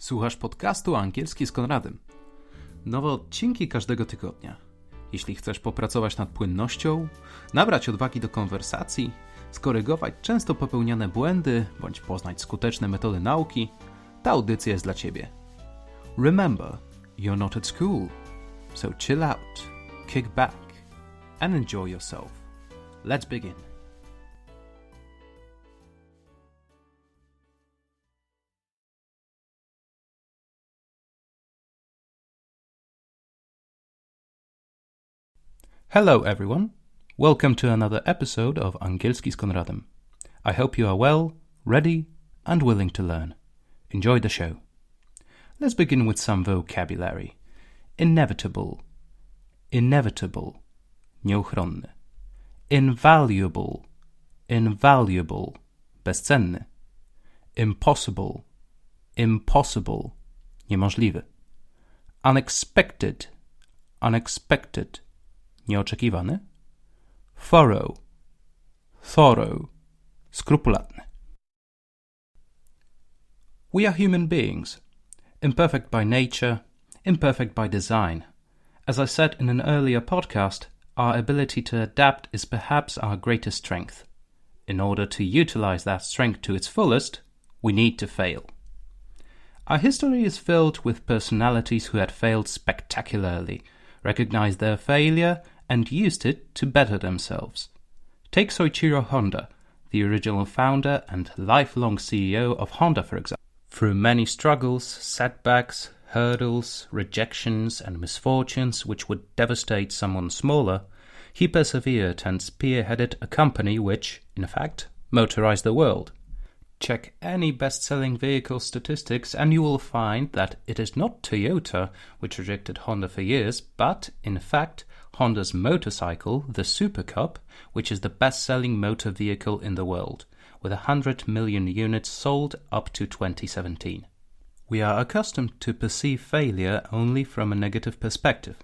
Słuchasz podcastu Angielski z Konradem. Nowe odcinki każdego tygodnia. Jeśli chcesz popracować nad płynnością, nabrać odwagi do konwersacji, skorygować często popełniane błędy bądź poznać skuteczne metody nauki, ta audycja jest dla Ciebie. Remember, you're not at school, so chill out, kick back and enjoy yourself. Let's begin. Hello everyone, welcome to another episode of Angielski z Konradem. I hope you are well, ready and willing to learn. Enjoy the show. Let's begin with some vocabulary. Inevitable, inevitable, nieuchronny. Invaluable, invaluable, bezcenny. Impossible, impossible, niemożliwy. Unexpected, unexpected, nieoczekiwany. Thorough, thorough, skrupulatny. We are human beings, imperfect by nature, imperfect by design. As I said in an earlier podcast, our ability to adapt is perhaps our greatest strength. In order to utilize that strength to its fullest, we need to fail. Our history is filled with personalities who had failed spectacularly, recognized their failure, and used it to better themselves. Take Soichiro Honda, the original founder and lifelong CEO of Honda, for example. Through many struggles, setbacks, hurdles, rejections, and misfortunes which would devastate someone smaller, he persevered and spearheaded a company which, in fact, motorized the world. Check any best-selling vehicle statistics and you will find that it is not Toyota which rejected Honda for years, but, in fact, Honda's motorcycle, the Super Cup, which is the best-selling motor vehicle in the world, with 100 million units sold up to 2017. We are accustomed to perceive failure only from a negative perspective.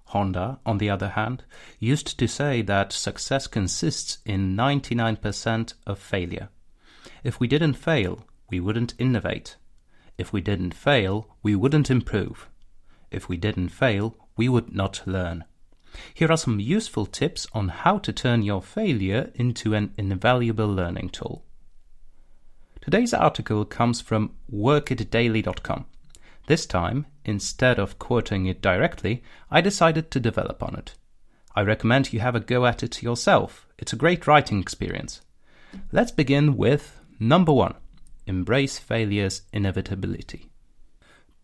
Honda, on the other hand, used to say that success consists in 99% of failure. If we didn't fail, we wouldn't innovate. If we didn't fail, we wouldn't improve. If we didn't fail, we would not learn. Here are some useful tips on how to turn your failure into an invaluable learning tool. Today's article comes from workitdaily.com. This time, instead of quoting it directly, I decided to develop on it. I recommend you have a go at it yourself. It's a great writing experience. Let's begin with number 1. Embrace failure's inevitability.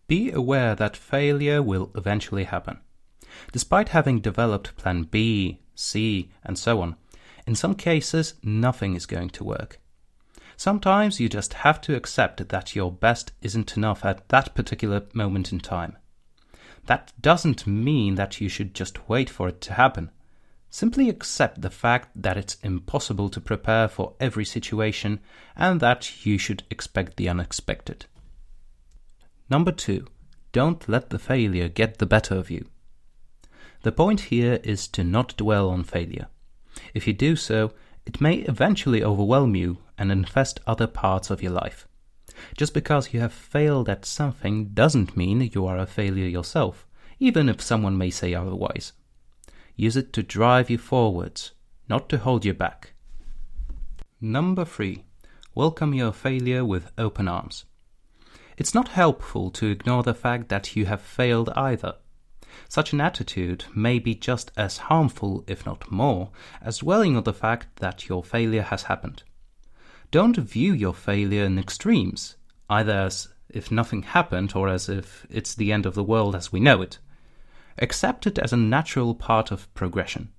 Be aware that failure will eventually happen. Despite having developed plan B, C, and so on, in some cases nothing is going to work. Sometimes you just have to accept that your best isn't enough at that particular moment in time. That doesn't mean that you should just wait for it to happen. Simply accept the fact that it's impossible to prepare for every situation and that you should expect the unexpected. Number 2. Don't let the failure get the better of you. The point here is to not dwell on failure. If you do so, it may eventually overwhelm you and infest other parts of your life. Just because you have failed at something doesn't mean you are a failure yourself, even if someone may say otherwise. Use it to drive you forwards, not to hold you back. Number 3. Welcome your failure with open arms. It's not helpful to ignore the fact that you have failed either. Such an attitude may be just as harmful, if not more, as dwelling on the fact that your failure has happened. Don't view your failure in extremes, either as if nothing happened or as if it's the end of the world as we know it. Accept it as a natural part of progression.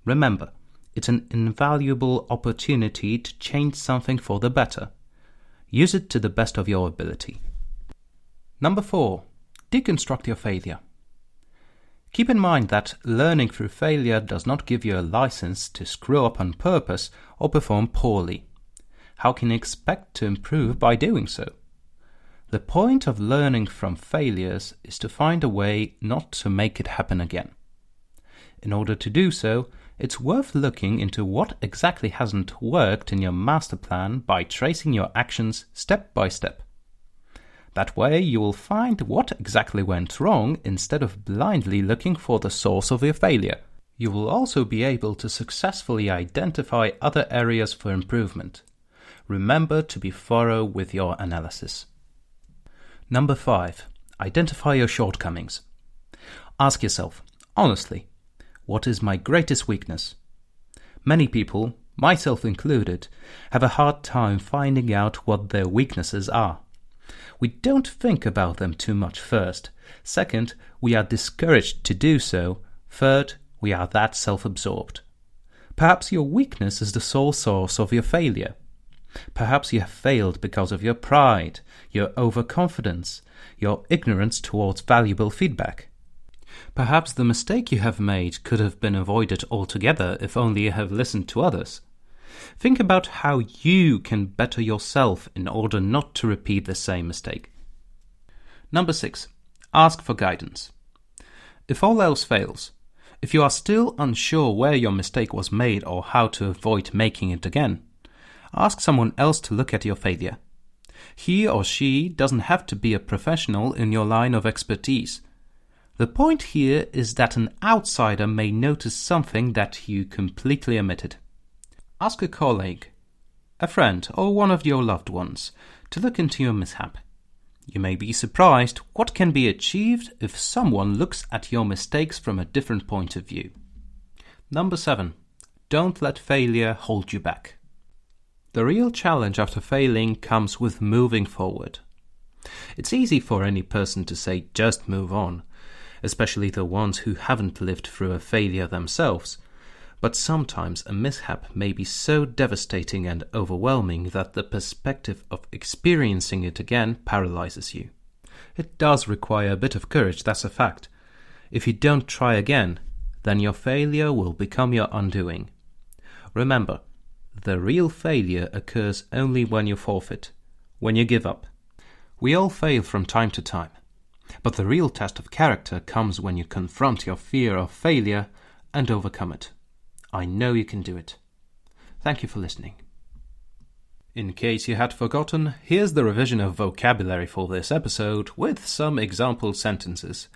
Remember, it's an invaluable opportunity to change something for the better. Use it to the best of your ability. Number 4. Deconstruct your failure. Keep in mind that learning through failure does not give you a license to screw up on purpose or perform poorly. How can you expect to improve by doing so? The point of learning from failures is to find a way not to make it happen again. In order to do so, it's worth looking into what exactly hasn't worked in your master plan by tracing your actions step by step. That way you will find what exactly went wrong instead of blindly looking for the source of your failure. You will also be able to successfully identify other areas for improvement. Remember to be thorough with your analysis. Number 5. Identify your shortcomings. Ask yourself, honestly, what is my greatest weakness? Many people, myself included, have a hard time finding out what their weaknesses are. We don't think about them too much first. Second, we are discouraged to do so. Third, we are that self-absorbed. Perhaps your weakness is the sole source of your failure. Perhaps you have failed because of your pride, your overconfidence, your ignorance towards valuable feedback. Perhaps the mistake you have made could have been avoided altogether if only you have listened to others. Think about how you can better yourself in order not to repeat the same mistake. Number 6. Ask for guidance. If all else fails, if you are still unsure where your mistake was made or how to avoid making it again, ask someone else to look at your failure. He or she doesn't have to be a professional in your line of expertise. The point here is that an outsider may notice something that you completely omitted. Ask a colleague, a friend, or one of your loved ones to look into your mishap. You may be surprised what can be achieved if someone looks at your mistakes from a different point of view. Number 7. Don't let failure hold you back. The real challenge after failing comes with moving forward. It's easy for any person to say just move on, especially the ones who haven't lived through a failure themselves. But sometimes a mishap may be so devastating and overwhelming that the perspective of experiencing it again paralyzes you. It does require a bit of courage, that's a fact. If you don't try again, then your failure will become your undoing. Remember, the real failure occurs only when you forfeit, when you give up. We all fail from time to time, but the real test of character comes when you confront your fear of failure and overcome it. I know you can do it. Thank you for listening. In case you had forgotten, here's the revision of vocabulary for this episode with some example sentences.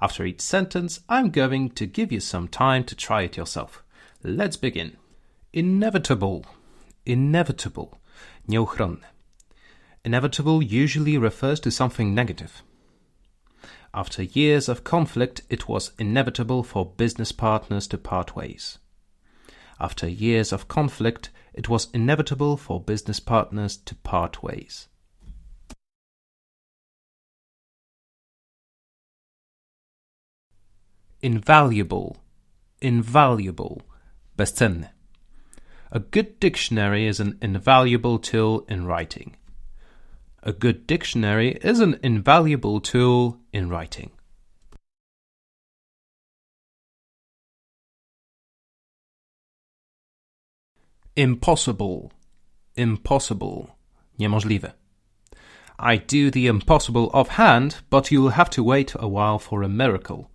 After each sentence, I'm going to give you some time to try it yourself. Let's begin. Inevitable. Inevitable. Nieuchronne. Inevitable usually refers to something negative. After years of conflict, it was inevitable for business partners to part ways. After years of conflict, it was inevitable for business partners to part ways. Invaluable. Invaluable. Bezcenny. A good dictionary is an invaluable tool in writing. A good dictionary is an invaluable tool in writing. Impossible. Impossible. Niemożliwe. I do the impossible offhand, but you'll have to wait a while for a miracle.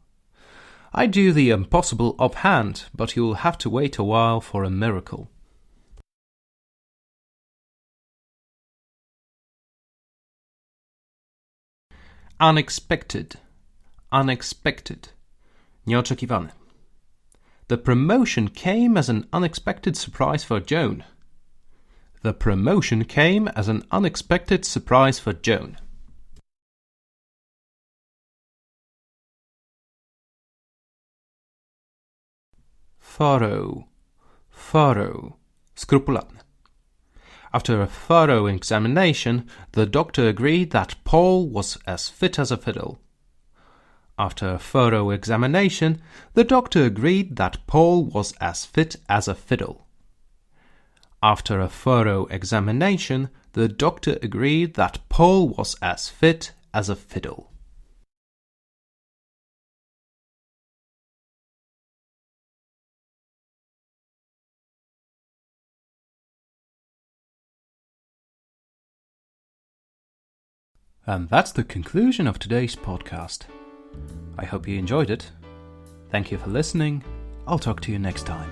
I do the impossible offhand, but you'll have to wait a while for a miracle. Unexpected. Unexpected. Nieoczekiwane. The promotion came as an unexpected surprise for Joan. The promotion came as an unexpected surprise for Joan. Thorough. Thorough. Skrupulatny. After a thorough examination, the doctor agreed that Paul was as fit as a fiddle. After a thorough examination, the doctor agreed that Paul was as fit as a fiddle. After a thorough examination, the doctor agreed that Paul was as fit as a fiddle. And that's the conclusion of today's podcast. I hope you enjoyed it. Thank you for listening. I'll talk to you next time.